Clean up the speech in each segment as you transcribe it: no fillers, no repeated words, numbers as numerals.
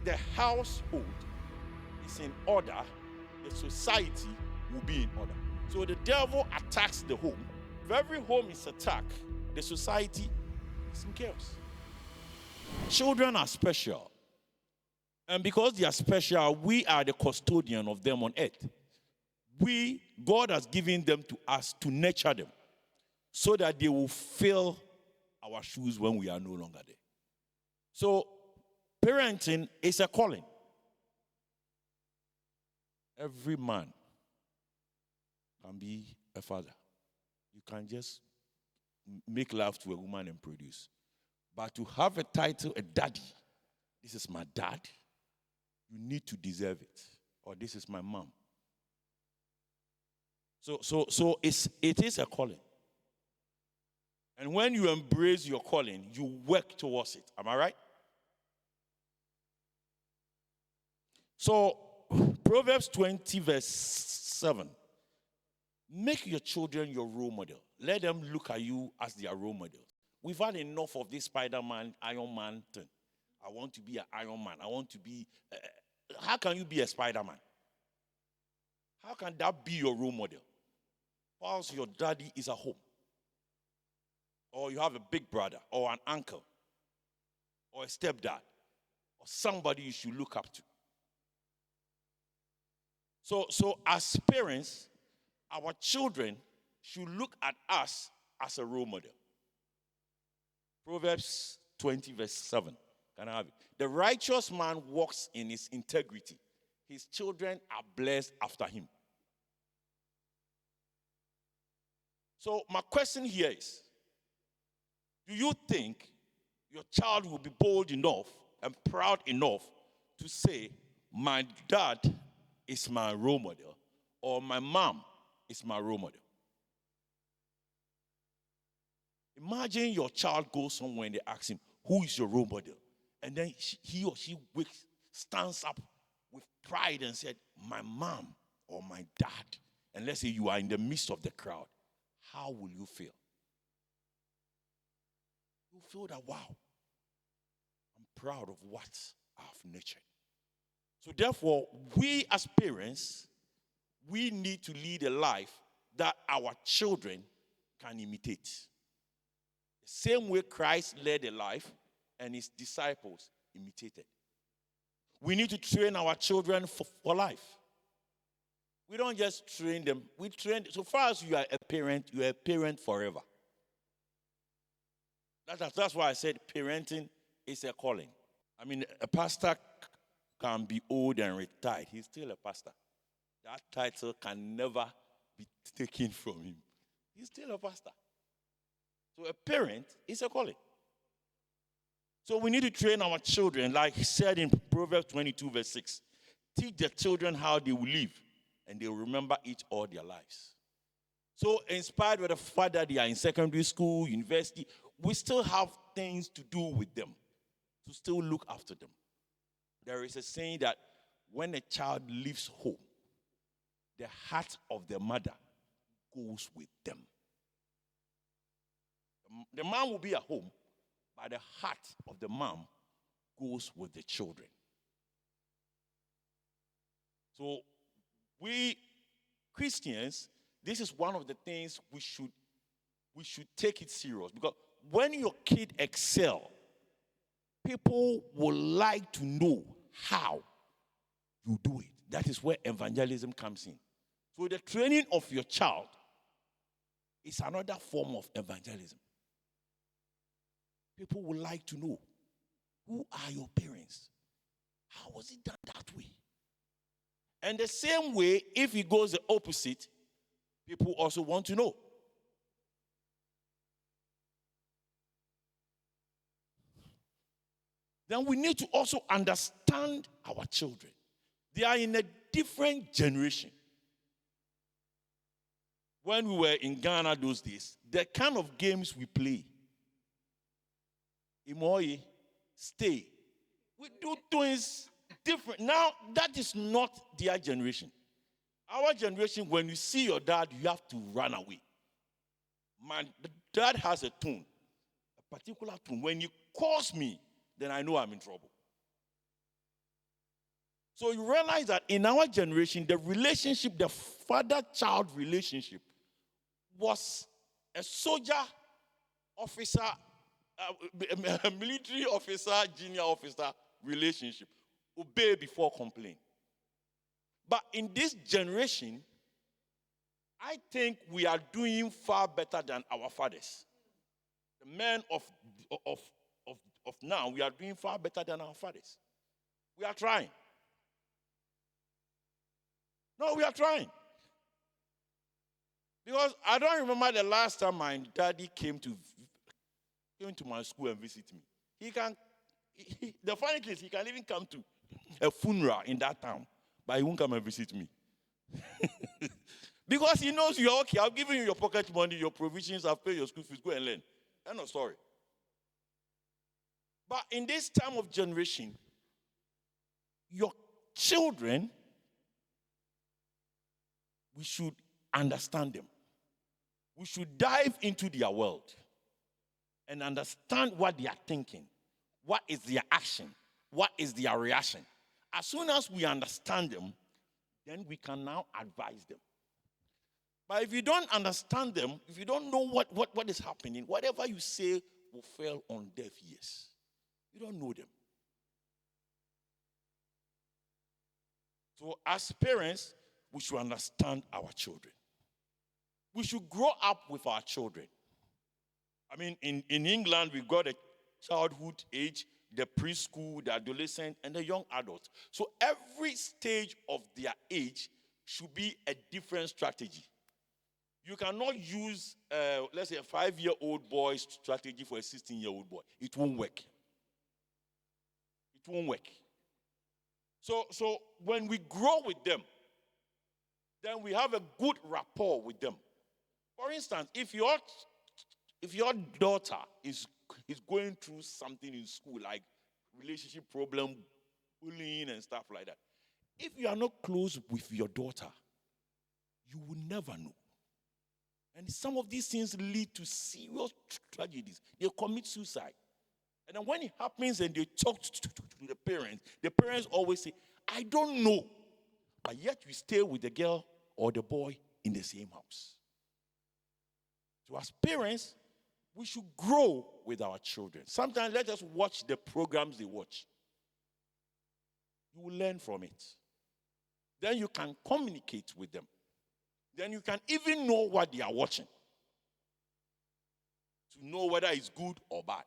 the household is in order, the society will be in order. So the devil attacks the home. If every home is attacked, the society is in chaos. Children are special. And because they are special, we are the custodian of them on earth. God has given them to us to nurture them so that they will fill our shoes when we are no longer there. So parenting is a calling. Every man can be a father. You can just make love to a woman and produce. But to have a title, a daddy, this is my dad, you need to deserve it. Or this is my mom. So it is a calling. And when you embrace your calling, you work towards it. Am I right? So, Proverbs 20, verse 7. Make your children your role model. Let them look at you as their role model. We've had enough of this Spider-Man, Iron Man thing. I want to be an Iron Man. I want to be... how can you be a Spider-Man? How can that be your role model? Whilst your daddy is at home. Or you have a big brother, or an uncle, or a stepdad, or somebody you should look up to. So as parents, our children should look at us as a role model. Proverbs 20, verse 7. Can I have it? The righteous man walks in his integrity. His children are blessed after him. So my question here is, do you think your child will be bold enough and proud enough to say, my dad is my role model, or my mom is my role model? Imagine your child goes somewhere and they ask him, who is your role model? And then he or she stands up with pride and said, my mom or my dad. And let's say you are in the midst of the crowd. How will you feel? You feel that, wow, I'm proud of what I've nurtured. So therefore, we as parents, we need to lead a life that our children can imitate. The same way Christ led a life and his disciples imitated. We need to train our children for life. We don't just train them. We train, so far as you are a parent forever. That's why I said parenting is a calling. I mean, a pastor can be old and retired. He's still a pastor. That title can never be taken from him. He's still a pastor. So a parent is a calling. So we need to train our children, like he said in Proverbs 22, verse 6. Teach the children how they will live, and they will remember it all their lives. So inspired by the fact that they are in secondary school, university, we still have things to do with them, to still look after them. There is a saying that when a child leaves home, the heart of the mother goes with them. The mom will be at home, but the heart of the mom goes with the children. So we Christians, this is one of the things we should take it serious, because when your kid excel, people will like to know how you do it. That is where evangelism comes in. So the training of your child is another form of evangelism. People would like to know, who are your parents? How was it done that way? And the same way, if it goes the opposite, people also want to know. Then we need to also understand our children. They are in a different generation. When we were in Ghana those days, the kind of games we play, Imoye, stay, we do things different. Now, that is not their generation. Our generation, when you see your dad, you have to run away. My dad has a tone, a particular tone. When he calls me, then I know I'm in trouble. So you realize that in our generation, the relationship, the father-child relationship, was a soldier officer, a military officer, junior officer relationship. Obey before complain. But in this generation, I think we are doing far better than our fathers. The men of now, we are doing far better than our fathers. We are trying. No, we are trying. Because I don't remember the last time my daddy came to my school and visit me. The funny thing is, he can even come to a funeral in that town, but he won't come and visit me. Because he knows you're okay. I've given you your pocket money, your provisions, I've paid your school fees, go and learn. End of story. But in this time of generation, your children, we should understand them. We should dive into their world and understand what they are thinking. What is their action? What is their reaction? As soon as we understand them, then we can now advise them. But if you don't understand them, if you don't know what is happening, whatever you say will fall on deaf ears. You don't know them. So as parents, we should understand our children. We should grow up with our children. I mean, in England, we got a childhood age, the preschool, the adolescent, and the young adult. So every stage of their age should be a different strategy. You cannot use, let's say, a 5-year-old boy's strategy for a 16-year-old boy. It won't work. It won't work. So when we grow with them, then we have a good rapport with them. For instance, if your daughter is going through something in school, like relationship problem, bullying and stuff like that, if you are not close with your daughter, you will never know. And some of these things lead to serious tragedies. They commit suicide. And then when it happens and they talk to the parents always say, I don't know. But yet you stay with the girl or the boy in the same house. So as parents, we should grow with our children. Sometimes let us watch the programs they watch. You will learn from it. Then you can communicate with them. Then you can even know what they are watching, to know whether it's good or bad.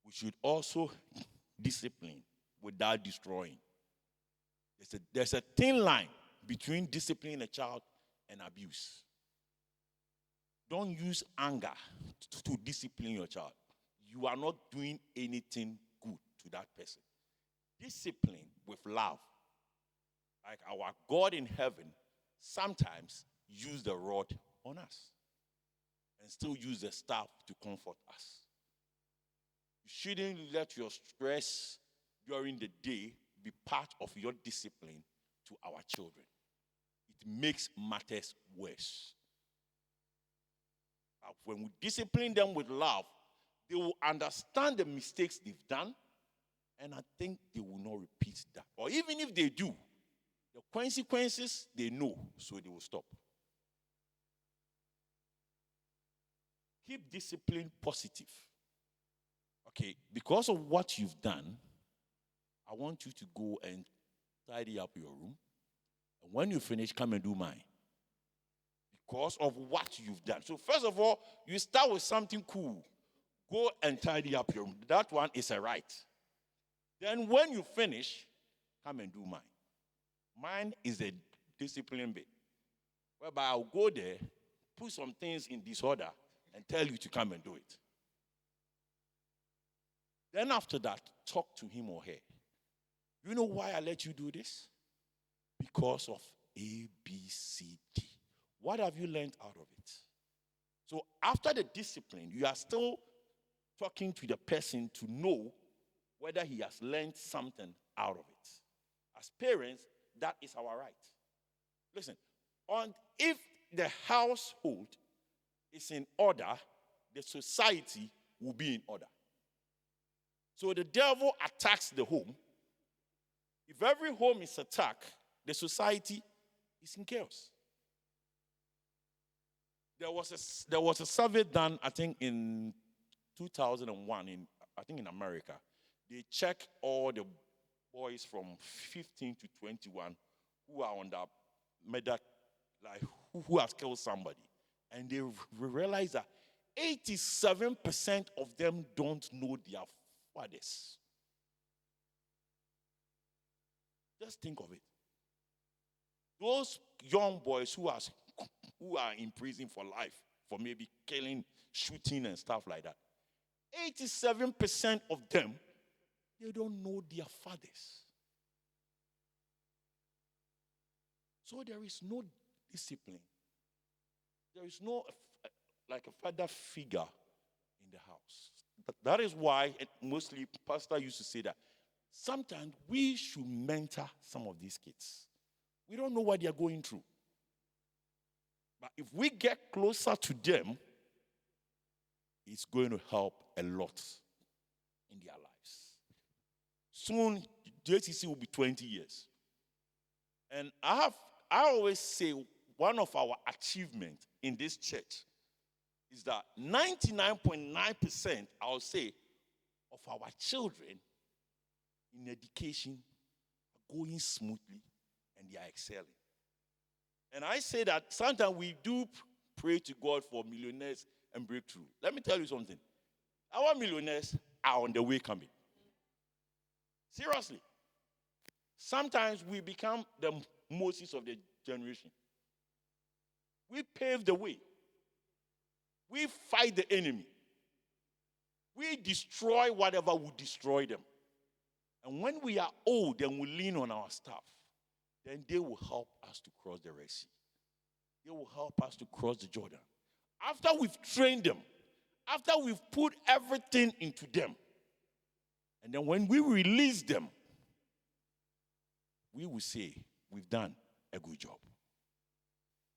We should also discipline without destroying. There's a thin line between disciplining a child and abuse. Don't use anger to discipline your child. You are not doing anything good to that person. Discipline with love. Like our God in heaven sometimes use the rod on us and still use the staff to comfort us. You shouldn't let your stress during the day be part of your discipline to our children. It makes matters worse. But when we discipline them with love, they will understand the mistakes they've done, and I think they will not repeat that. Or even if they do, the consequences they know, so they will stop. Keep discipline positive. Okay, because of what you've done, I want you to go and tidy up your room. And when you finish, come and do mine. Because of what you've done. So first of all, you start with something cool. Go and tidy up your room. That one is a right. Then when you finish, come and do mine. Mine is a discipline bit. Whereby I'll go there, put some things in disorder, and tell you to come and do it. Then after that, talk to him or her. You know why I let you do this? Because of A, B, C, D. What have you learned out of it? So after the discipline, you are still talking to the person to know whether he has learned something out of it. As parents, that is our right. Listen, if the household is in order, the society will be in order. So the devil attacks the home. If every home is attacked, the society is in chaos. There was a survey done, I think, in 2001 in America. They checked all the boys from 15 to 21 who are on the medical, like who has killed somebody. And they realized that 87% of them don't know their fathers. Just think of it. Those young boys who are in prison for life, for maybe killing, shooting, and stuff like that, 87% of them, they don't know their fathers. So there is no discipline. There is no, like a father figure in the house. That is why, mostly, pastor used to say that sometimes we should mentor some of these kids. We don't know what they are going through. But if we get closer to them, it's going to help a lot in their lives. Soon, JCC will be 20 years. And I always say one of our achievements in this church is that 99.9%, I'll say, of our children in education are going smoothly and they are excelling. And I say that sometimes we do pray to God for millionaires and breakthrough. Let me tell you something. Our millionaires are on the way coming. Seriously. Sometimes we become the Moses of the generation. We pave the way. We fight the enemy. We destroy whatever will destroy them. And when we are old and we lean on our staff, then they will help us to cross the Red Sea. They will help us to cross the Jordan. After we've trained them, after we've put everything into them, and then when we release them, we will say, we've done a good job.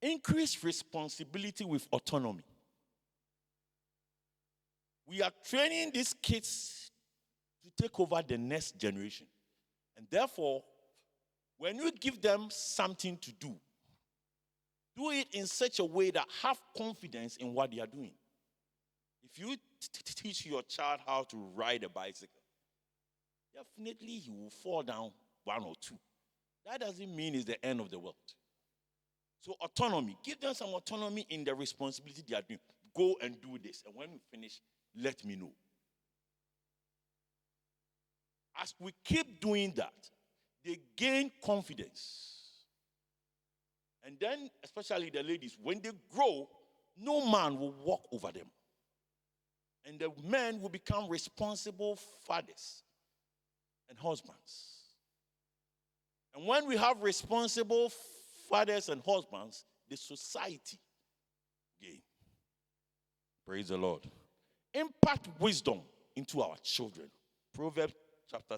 Increase responsibility with autonomy. We are training these kids to take over the next generation. And therefore, when you give them something to do it in such a way that have confidence in what they are doing. If you teach your child how to ride a bicycle, definitely he will fall down one or two. That doesn't mean it's the end of the world. So autonomy, give them some autonomy in the responsibility they are doing. Go and do this, and when we finish, let me know. As we keep doing that, they gain confidence. And then, especially the ladies, when they grow, no man will walk over them. And the men will become responsible fathers and husbands. And when we have responsible fathers and husbands, the society gain. Praise the Lord. Impart wisdom into our children. Proverbs chapter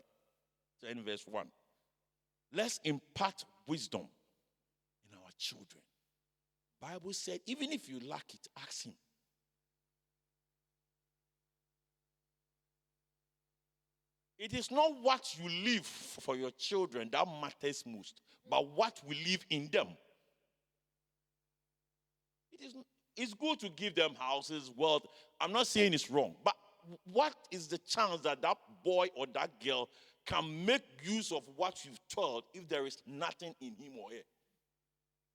10, verse 1. Let's impart wisdom in our children. Bible said, even if you lack it, ask him. It is not what you leave for your children that matters most, but what we leave in them. It's good to give them houses, wealth. I'm not saying it's wrong, but what is the chance that that boy or that girl can make use of what you've taught if there is nothing in him or her?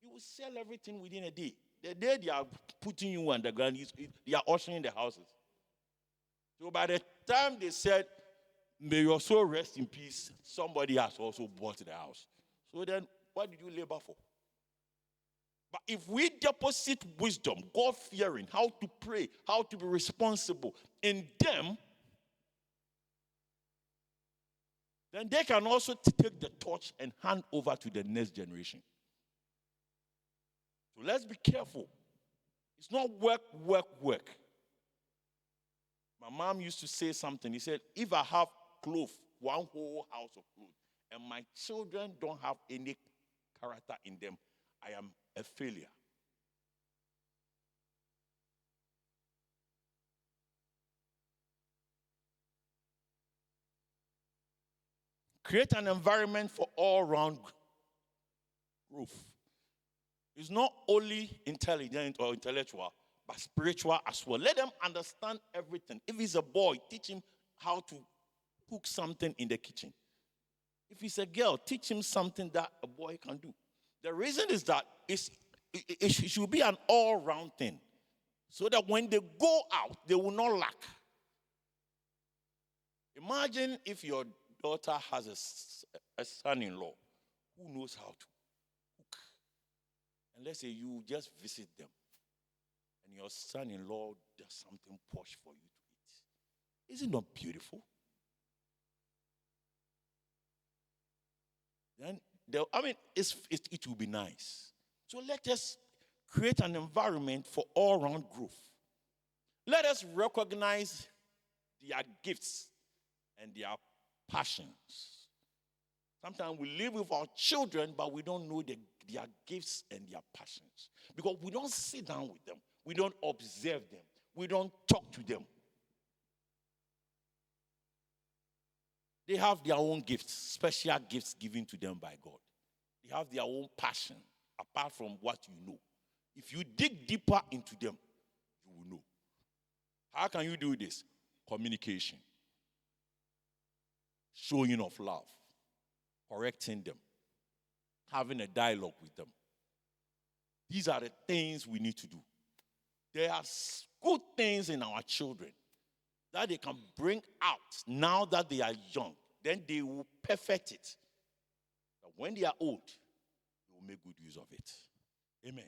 You will sell everything within a day. The day they are putting you underground, they are ushering the houses. So by the time they said, may your soul rest in peace, somebody has also bought the house. So then, what did you labor for? But if we deposit wisdom, God-fearing, how to pray, how to be responsible in them, then they can also take the torch and hand over to the next generation. So let's be careful. It's not work, work, work. My mom used to say something. He said, if I have clothes, one whole house of clothes, and my children don't have any character in them, I am a failure. Create an environment for all-round growth. It's not only intelligent or intellectual, but spiritual as well. Let them understand everything. If he's a boy, teach him how to cook something in the kitchen. If he's a girl, teach him something that a boy can do. The reason is that it should be an all-round thing, so that when they go out, they will not lack. Imagine if your daughter has a son-in-law who knows how to cook. And let's say you just visit them, and your son-in-law does something posh for you to eat. Is it not beautiful? Then, it will be nice. So let us create an environment for all-round growth. Let us recognize their gifts and their passions. Sometimes we live with our children, but we don't know their gifts and their passions, because we don't sit down with them. We don't observe them. We don't talk to them. They have their own gifts, special gifts given to them by God. They have their own passion, apart from what you know. If you dig deeper into them, you will know. How can you do this? Communication. Showing of love. Correcting them. Having a dialogue with them. These are the things we need to do. There are good things in our children that they can bring out now that they are young. Then they will perfect it. But when they are old, they will make good use of it. Amen.